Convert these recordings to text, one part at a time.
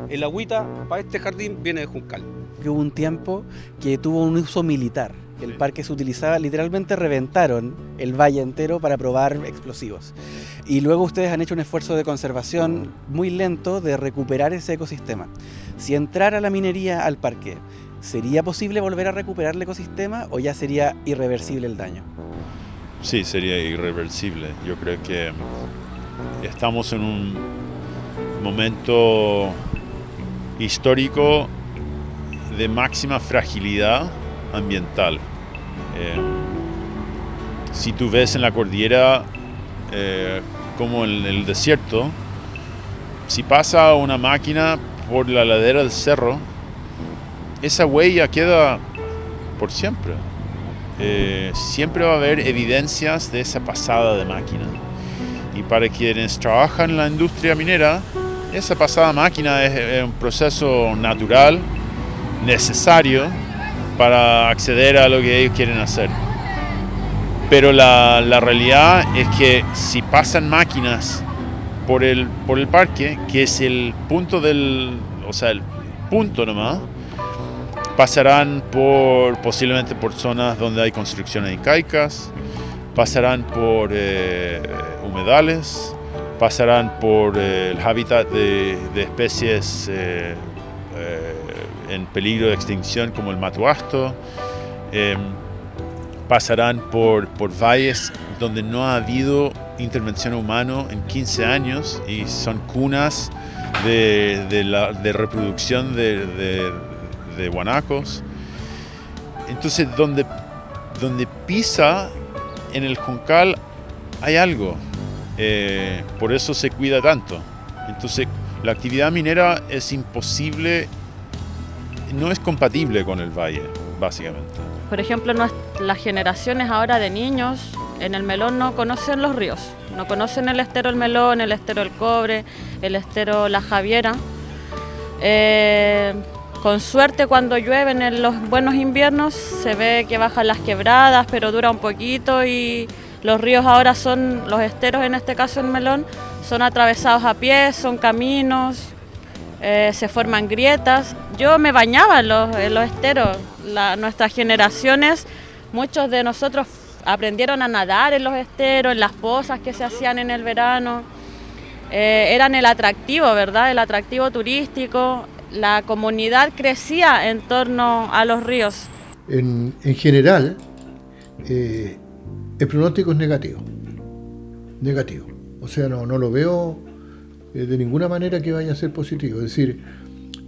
El agüita para este jardín viene de Juncal. Que hubo un tiempo que tuvo un uso militar. El parque se utilizaba, literalmente reventaron el valle entero para probar explosivos. Y luego ustedes han hecho un esfuerzo de conservación muy lento de recuperar ese ecosistema. Si entrara la minería al parque, ¿sería posible volver a recuperar el ecosistema o ya sería irreversible el daño? Sí, sería irreversible. Yo creo que estamos en un momento histórico de máxima fragilidad ambiental. Si tú ves en la cordillera, como en el desierto, si pasa una máquina por la ladera del cerro, esa huella queda por siempre. Siempre va a haber evidencias de esa pasada de máquina. Y para quienes trabajan en la industria minera, esa pasada máquina es un proceso natural, necesario para acceder a lo que ellos quieren hacer. Pero la realidad es que si pasan máquinas por el parque, que es el punto el punto nomás, pasarán posiblemente por zonas donde hay construcciones incaicas, pasarán por humedales, pasarán por el hábitat de especies en peligro de extinción como el matuasto, pasarán por valles donde no ha habido intervención humana en 15 años y son cunas de reproducción de guanacos. Entonces donde pisa en el Juncal hay algo, por eso se cuida tanto. Entonces la actividad minera es imposible, no es compatible con el valle, básicamente. Por ejemplo, las generaciones ahora de niños en el Melón no conocen los ríos, no conocen el estero El Melón, el estero El Cobre, el estero La Javiera. Con suerte, cuando llueven en los buenos inviernos se ve que bajan las quebradas, pero dura un poquito, y los ríos ahora son, los esteros en este caso en Melón, son atravesados a pie, son caminos, se forman grietas. Yo me bañaba en los esteros. Nuestras generaciones, muchos de nosotros aprendieron a nadar en los esteros, en las pozas que se hacían en el verano. Eran el atractivo, ¿verdad? El atractivo turístico. La comunidad crecía en torno a los ríos. En general, el pronóstico es negativo. Negativo. O sea, no lo veo de ninguna manera que vaya a ser positivo. Es decir,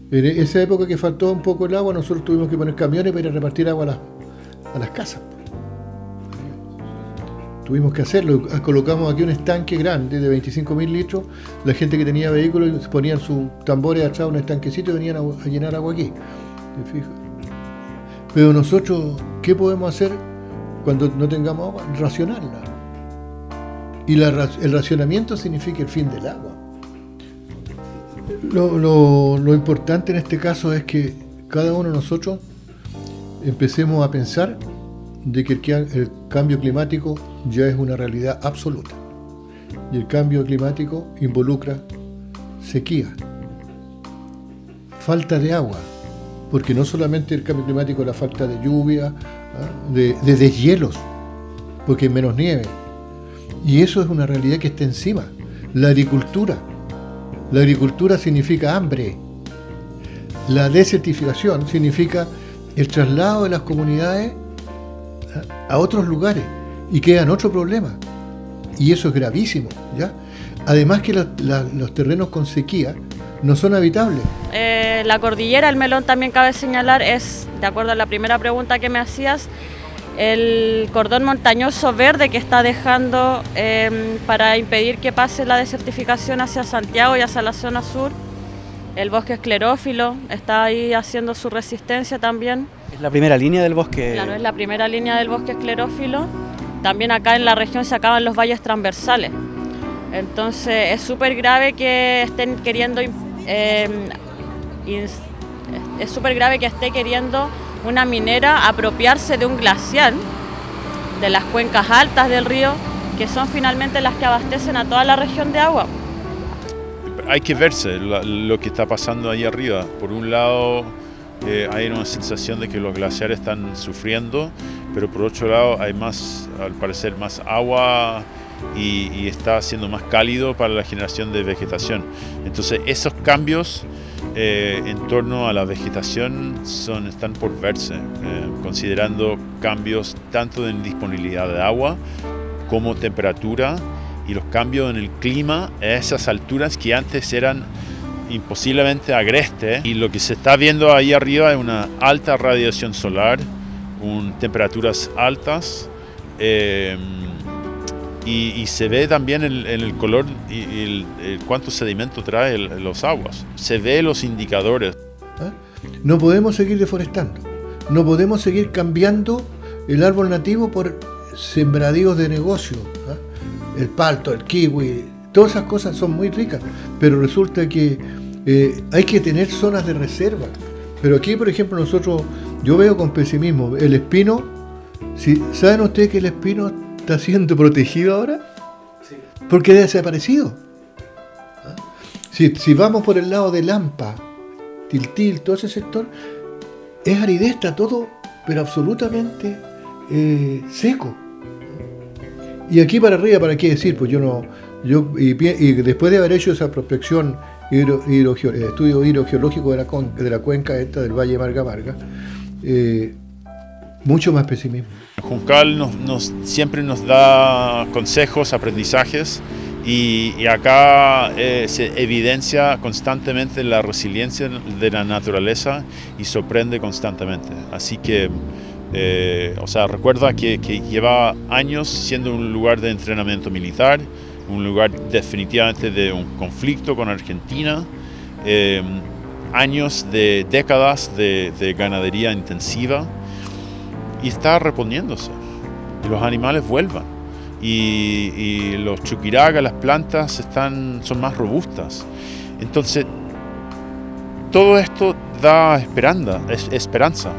en esa época que faltó un poco el agua, nosotros tuvimos que poner camiones para ir a repartir agua a las casas. Tuvimos que hacerlo. Colocamos aquí un estanque grande de 25.000 litros. La gente que tenía vehículos ponían sus tambores atrás, un estanquecito, y venían a llenar agua aquí. ¿Te fijas? Pero nosotros, ¿qué podemos hacer cuando no tengamos agua? Racionarla. Y el racionamiento significa el fin del agua. Lo importante en este caso es que cada uno de nosotros empecemos a pensar de que el cambio climático ya es una realidad absoluta. Y el cambio climático involucra sequía, falta de agua, porque no solamente el cambio climático es la falta de lluvia, de deshielos, porque hay menos nieve. Y eso es una realidad que está encima. La agricultura significa hambre. La desertificación significa el traslado de las comunidades a otros lugares y quedan otro problema. Y eso es gravísimo, ¿ya? Además que los terrenos con sequía no son habitables. La cordillera, el Melón, también cabe señalar, es, de acuerdo a la primera pregunta que me hacías, el cordón montañoso verde que está dejando para impedir que pase la desertificación hacia Santiago y hacia la zona sur. El bosque esclerófilo está ahí haciendo su resistencia también. Es la primera línea del bosque. Claro, es la primera línea del bosque esclerófilo. También acá en la región se acaban los valles transversales. Entonces es súper grave que estén queriendo, es súper grave que esté queriendo una minera apropiarse de un glacial, de las cuencas altas del río, que son finalmente las que abastecen a toda la región de agua. hay que verse lo que está pasando ahí arriba. Por un lado, hay una sensación de que los glaciares están sufriendo, pero por otro lado hay más, al parecer, más agua y está siendo más cálido para la generación de vegetación. Entonces esos cambios en torno a la vegetación están por verse, considerando cambios tanto en disponibilidad de agua como temperatura y los cambios en el clima a esas alturas que antes eran imposiblemente agrestes. Y lo que se está viendo ahí arriba es una alta radiación solar, temperaturas altas, y se ve también en el color y cuánto sedimento trae los aguas. Se ve los indicadores. No podemos seguir deforestando, no podemos seguir cambiando el árbol nativo por sembradíos de negocio. El palto, el kiwi, todas esas cosas son muy ricas, pero resulta que hay que tener zonas de reserva. Pero aquí, por ejemplo, yo veo con pesimismo el espino. ¿Saben ustedes que el espino está siendo protegido ahora? Sí. Porque ha desaparecido. Si vamos por el lado de Lampa, Tiltil, todo ese sector, es aridez, está todo, pero absolutamente seco. Y aquí para arriba, ¿para qué decir? Pues y después de haber hecho esa prospección, estudio hidrogeológico de la cuenca esta del Valle Marga Marga, mucho más pesimismo. Juncal siempre nos da consejos, aprendizajes, y acá se evidencia constantemente la resiliencia de la naturaleza y sorprende constantemente. Así que recuerda que lleva años siendo un lugar de entrenamiento militar, un lugar definitivamente de un conflicto con Argentina, años de décadas de ganadería intensiva, y está reponiéndose. Y los animales vuelvan. Y los chuquiragas, las plantas son más robustas. Entonces, todo esto da esperanza.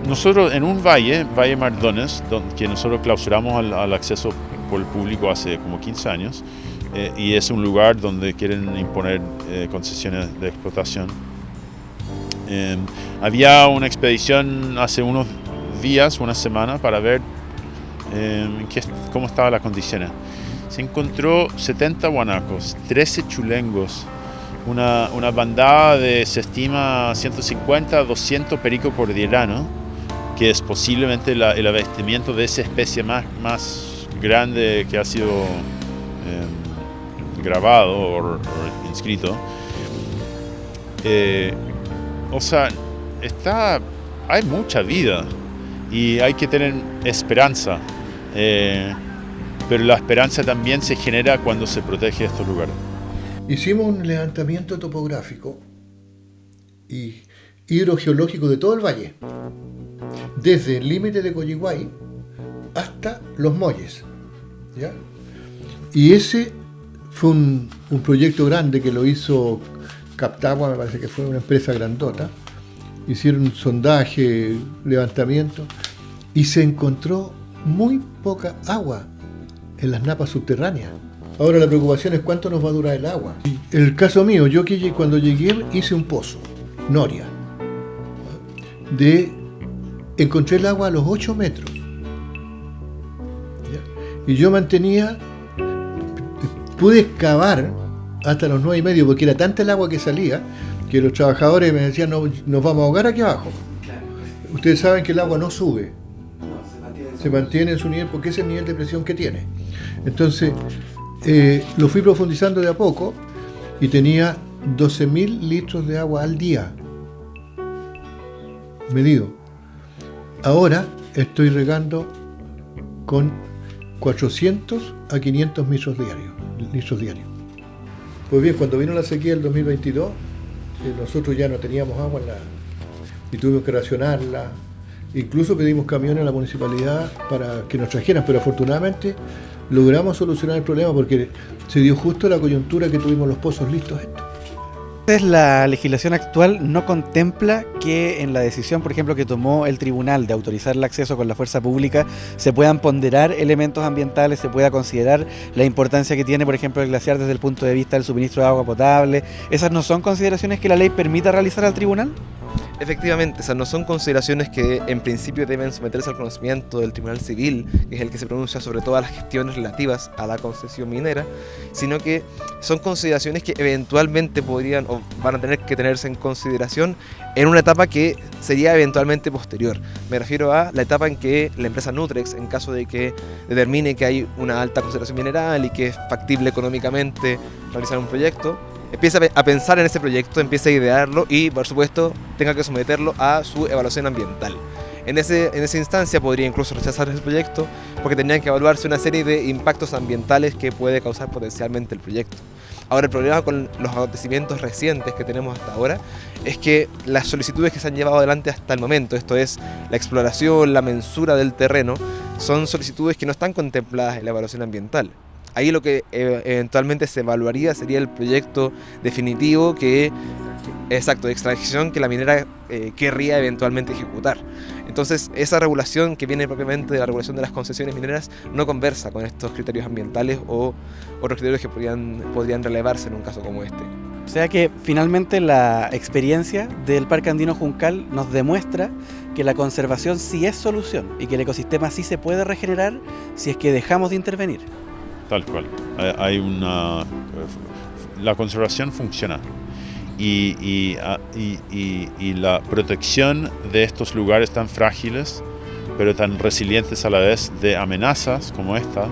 Nosotros en un Valle Mardones, que nosotros clausuramos al acceso por el público hace como 15 años, y es un lugar donde quieren imponer concesiones de explotación. Había una expedición hace unos días, una semana, para ver cómo estaban las condiciones. Se encontró 70 guanacos, 13 chulengos, una bandada se estima 150 a 200 perico cordillerano, que es posiblemente el avistamiento de esa especie más grande que ha sido grabado o inscrito. Hay mucha vida y hay que tener esperanza, pero la esperanza también se genera cuando se protege estos lugares. Hicimos un levantamiento topográfico y hidrogeológico de todo el valle, desde el límite de Coyhaique hasta Los Molles, ¿ya? Y ese fue un proyecto grande que lo hizo Captagua, me parece que fue una empresa grandota. Hicieron un sondaje, levantamiento, y se encontró muy poca agua en las napas subterráneas. Ahora la preocupación es cuánto nos va a durar el agua. El caso mío, cuando llegué hice un pozo, noria, encontré el agua a los 8 metros. ¿Ya? Y yo pude excavar hasta los 9,5, porque era tanta el agua que salía, que los trabajadores me decían, no, nos vamos a ahogar aquí abajo. Ustedes saben que el agua no sube, se mantiene en su nivel, porque es el nivel de presión que tiene. Entonces, lo fui profundizando de a poco y tenía 12.000 litros de agua al día medido. Ahora estoy regando con 400 a 500 litros diarios. Pues bien, cuando vino la sequía del 2022, nosotros ya no teníamos agua y tuvimos que racionarla. Incluso pedimos camiones a la municipalidad para que nos trajeran, pero afortunadamente logramos solucionar el problema porque se dio justo la coyuntura que tuvimos los pozos listos estos. Entonces, la legislación actual no contempla que en la decisión, por ejemplo, que tomó el tribunal de autorizar el acceso con la fuerza pública, se puedan ponderar elementos ambientales, se pueda considerar la importancia que tiene, por ejemplo, el glaciar desde el punto de vista del suministro de agua potable. ¿Esas no son consideraciones que la ley permita realizar al tribunal? Efectivamente, esas no son consideraciones que en principio deben someterse al conocimiento del Tribunal Civil, que es el que se pronuncia sobre todas las gestiones relativas a la concesión minera, sino que son consideraciones que eventualmente podrían o van a tener que tenerse en consideración en una etapa que sería eventualmente posterior. Me refiero a la etapa en que la empresa Nutrex, en caso de que determine que hay una alta concentración mineral y que es factible económicamente realizar un proyecto, empieza a pensar en ese proyecto, empieza a idearlo y, por supuesto, tenga que someterlo a su evaluación ambiental. En esa instancia podría incluso rechazar ese proyecto porque tendrían que evaluarse una serie de impactos ambientales que puede causar potencialmente el proyecto. Ahora, el problema con los acontecimientos recientes que tenemos hasta ahora es que las solicitudes que se han llevado adelante hasta el momento, esto es, la exploración, la mensura del terreno, son solicitudes que no están contempladas en la evaluación ambiental. Ahí lo que eventualmente se evaluaría sería el proyecto definitivo de extracción que la minera querría eventualmente ejecutar. Entonces, esa regulación que viene propiamente de la regulación de las concesiones mineras no conversa con estos criterios ambientales o otros criterios que podrían relevarse en un caso como este. O sea que finalmente la experiencia del Parque Andino Juncal nos demuestra que la conservación sí es solución y que el ecosistema sí se puede regenerar si es que dejamos de intervenir. Tal cual. La conservación funciona y la protección de estos lugares tan frágiles, pero tan resilientes a la vez de amenazas como esta,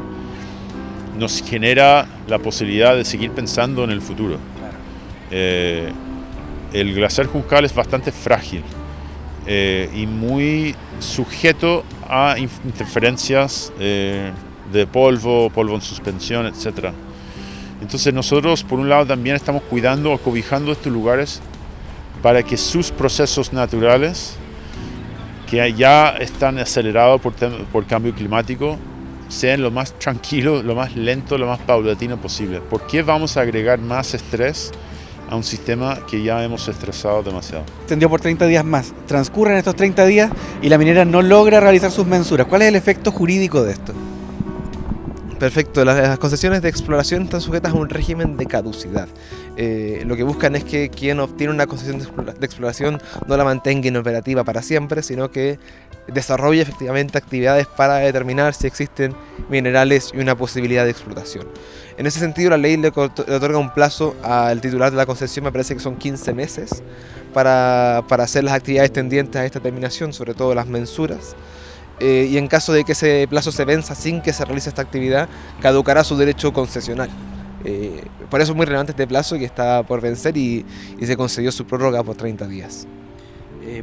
nos genera la posibilidad de seguir pensando en el futuro. El glaciar Juncal es bastante frágil y muy sujeto a interferencias de polvo en suspensión, etc. Entonces nosotros, por un lado, también estamos cuidando o cobijando estos lugares para que sus procesos naturales, que ya están acelerados por cambio climático, sean lo más tranquilos, lo más lento, lo más paulatino posible. ¿Por qué vamos a agregar más estrés a un sistema que ya hemos estresado demasiado? Extendió por 30 días más. Transcurren estos 30 días y la minera no logra realizar sus mensuras. ¿Cuál es el efecto jurídico de esto? Perfecto, las concesiones de exploración están sujetas a un régimen de caducidad. Lo que buscan es que quien obtiene una concesión de exploración no la mantenga inoperativa para siempre, sino que desarrolle efectivamente actividades para determinar si existen minerales y una posibilidad de explotación. En ese sentido, la ley le otorga un plazo al titular de la concesión, me parece que son 15 meses, para hacer las actividades tendientes a esta terminación, sobre todo las mensuras. Y en caso de que ese plazo se venza sin que se realice esta actividad, caducará su derecho concesional. Por eso es muy relevante este plazo que está por vencer y se concedió su prórroga por 30 días.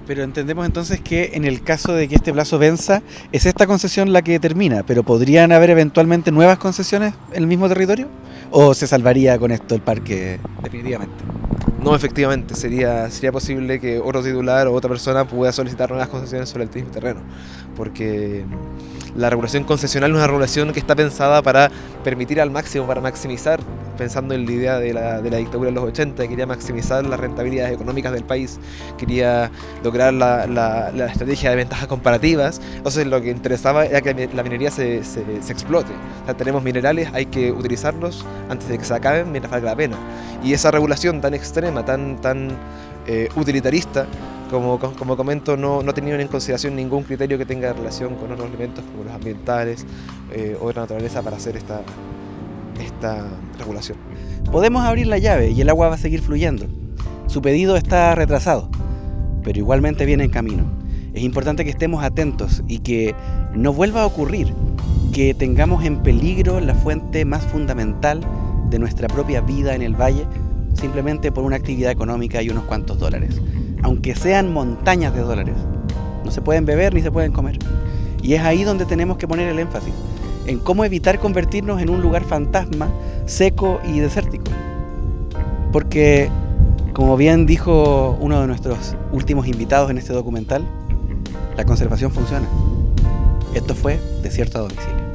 Pero entendemos entonces que en el caso de que este plazo venza, es esta concesión la que termina, pero ¿podrían haber eventualmente nuevas concesiones en el mismo territorio? ¿O se salvaría con esto el parque definitivamente? No, efectivamente, sería posible que otro titular o otra persona pueda solicitar nuevas concesiones sobre el mismo terreno, porque la regulación concesional es una regulación que está pensada para permitir al máximo, para maximizar, pensando en la idea de la dictadura de los 80, quería maximizar las rentabilidades económicas del país, quería lograr la estrategia de ventajas comparativas. Entonces lo que interesaba era que la minería se explote. O sea, tenemos minerales, hay que utilizarlos antes de que se acaben mientras valga la pena. Y esa regulación tan extrema, tan utilitarista, como comento, no ha tenido en consideración ningún criterio que tenga relación con otros elementos como los ambientales o de la naturaleza para hacer esta regulación. Podemos abrir la llave y el agua va a seguir fluyendo. Su pedido está retrasado, pero igualmente viene en camino. Es importante que estemos atentos y que no vuelva a ocurrir que tengamos en peligro la fuente más fundamental de nuestra propia vida en el valle, simplemente por una actividad económica y unos cuantos dólares. Aunque sean montañas de dólares, no se pueden beber ni se pueden comer. Y es ahí donde tenemos que poner el énfasis, en cómo evitar convertirnos en un lugar fantasma, seco y desértico. Porque, como bien dijo uno de nuestros últimos invitados en este documental, la conservación funciona. Esto fue Desierto a Domicilio.